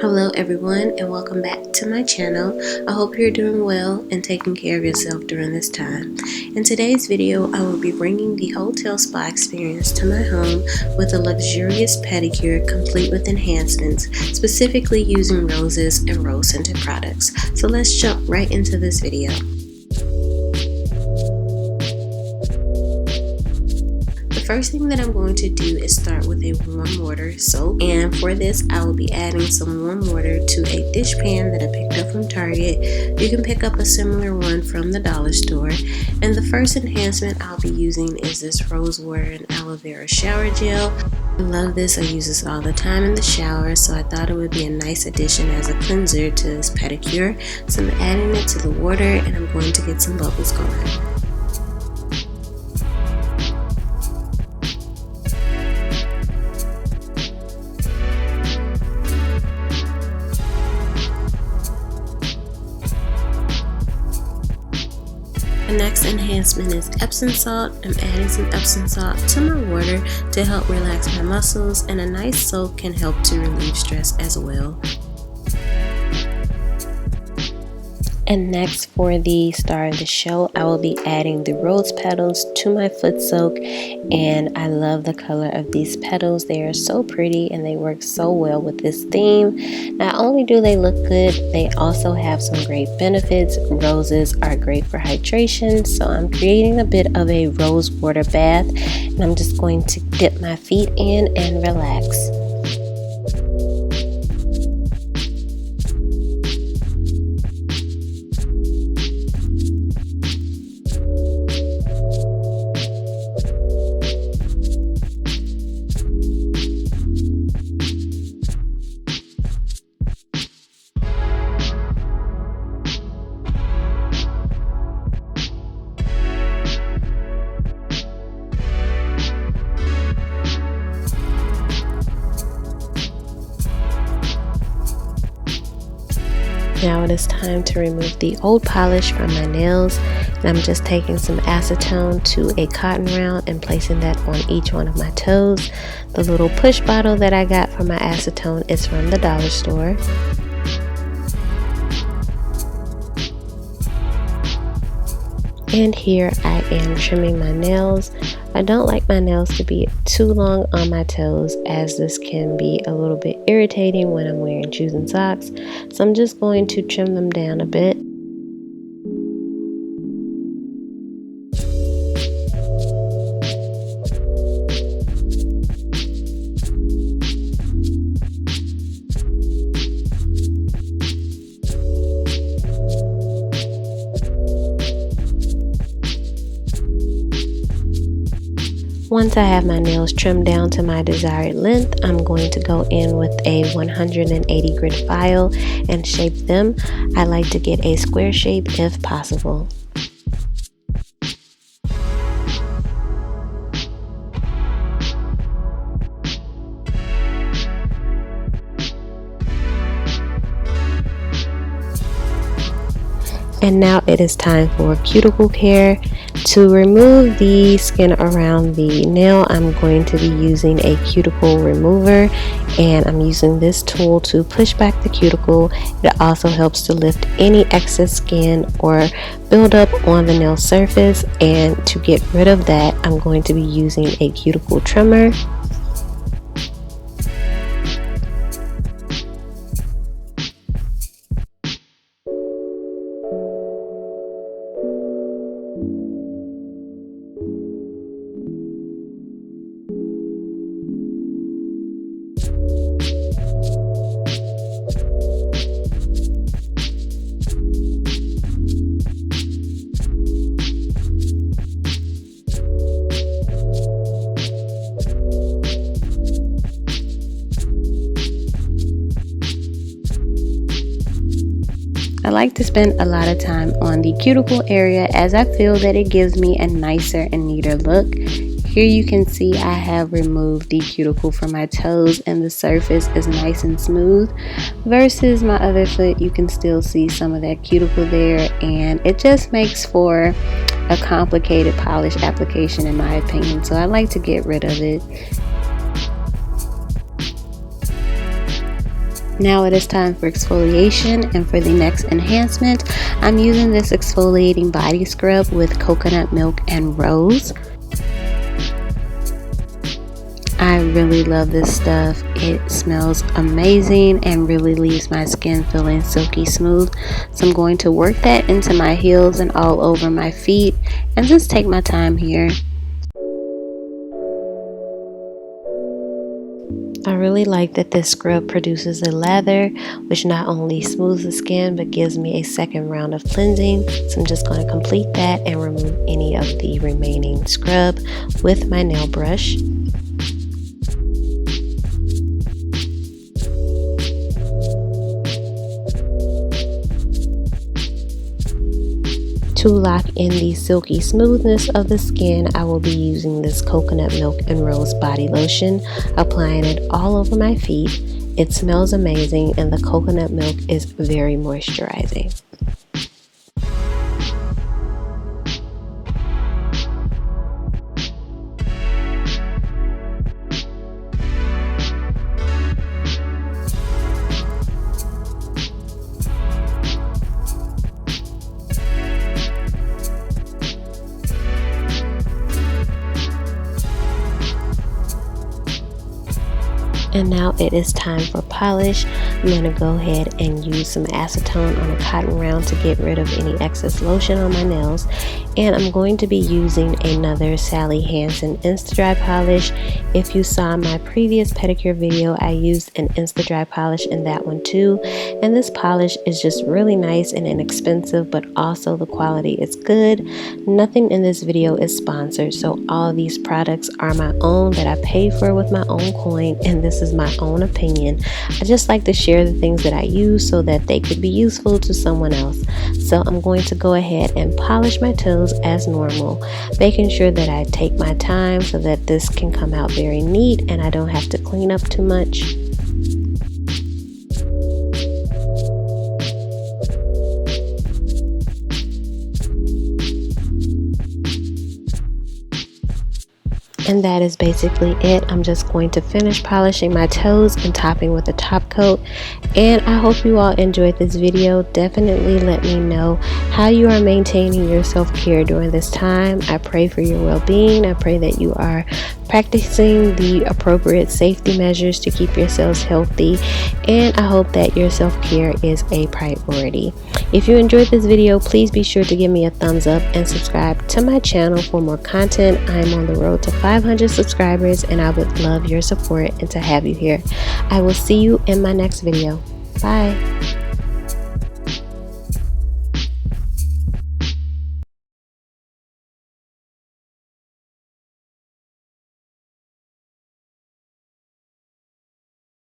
Hello everyone, and welcome back to my channel. I hope you're doing well and taking care of yourself during this time. In today's video, I will be bringing the hotel spa experience to my home with a luxurious pedicure complete with enhancements, specifically using roses and rose scented products. So let's jump right into this video. The first thing that I'm going to do is start with a warm water soap, and for this I will be adding some warm water to a dish pan that I picked up from Target. You can pick up a similar one from the dollar store. And the first enhancement I'll be using is this rose water and aloe vera shower gel. I love this. I use this all the time in the shower, so I thought it would be a nice addition as a cleanser to this pedicure. So I'm adding it to the water and I'm going to get some bubbles going. The next enhancement is Epsom salt. I'm adding some Epsom salt to my water to help relax my muscles, and a nice soak can help to relieve stress as well. And next, for the star of the show, I will be adding the rose petals to my foot soak, and I love the color of these petals. They are so pretty and they work so well with this theme. Not only do they look good, they also have some great benefits. Roses are great for hydration, so I'm creating a bit of a rose water bath, and I'm just going to dip my feet in and relax. Now it is time to remove the old polish from my nails, and I'm just taking some acetone to a cotton round and placing that on each one of my toes. The little push bottle that I got for my acetone is from the dollar store. And here I am trimming my nails. I don't like my nails to be too long on my toes, as this can be a little bit irritating when I'm wearing shoes and socks. So I'm just going to trim them down a bit. Once I have my nails trimmed down to my desired length, I'm going to go in with a 180 grit file and shape them. I like to get a square shape if possible. And now it is time for cuticle care. To remove the skin around the nail, I'm going to be using a cuticle remover, and I'm using this tool to push back the cuticle. It also helps to lift any excess skin or buildup on the nail surface, and to get rid of that, I'm going to be using a cuticle trimmer. I like to spend a lot of time on the cuticle area, as I feel that it gives me a nicer and neater look. Here you can see I have removed the cuticle from my toes and the surface is nice and smooth, versus my other foot you can still see some of that cuticle there, and it just makes for a complicated polish application in my opinion, so I like to get rid of it. Now it is time for exfoliation, and for the next enhancement, I'm using this exfoliating body scrub with coconut milk and rose. I really love this stuff. It smells amazing and really leaves my skin feeling silky smooth. So I'm going to work that into my heels and all over my feet and just take my time here. I really like that this scrub produces a lather, which not only smooths the skin but gives me a second round of cleansing. So I'm just going to complete that and remove any of the remaining scrub with my nail brush. To lock in the silky smoothness of the skin, I will be using this coconut milk and rose body lotion, applying it all over my feet. It smells amazing and the coconut milk is very moisturizing. And now it is time for polish. I'm going to go ahead and use some acetone on a cotton round to get rid of any excess lotion on my nails. And I'm going to be using another Sally Hansen Insta Dry polish. If you saw my previous pedicure video, I used an Insta Dry polish in that one too. And this polish is just really nice and inexpensive, but also the quality is good. Nothing in this video is sponsored, so all of these products are my own that I paid for with my own coin, and this is my own opinion. I just like to share the things that I use so that they could be useful to someone else. So I'm going to go ahead and polish my toes as normal, making sure that I take my time so that this can come out very neat and I don't have to clean up too much. And that is basically it. I'm just going to finish polishing my toes and topping with a top coat. And I hope you all enjoyed this video. Definitely let me know how you are maintaining your self-care during this time. I pray for your well-being. I pray that you are practicing the appropriate safety measures to keep yourselves healthy. And I hope that your self-care is a priority. If you enjoyed this video, please be sure to give me a thumbs up and subscribe to my channel for more content. I'm on the road to 500 subscribers and I would love your support and to have you here. I will see you in my next video. Bye.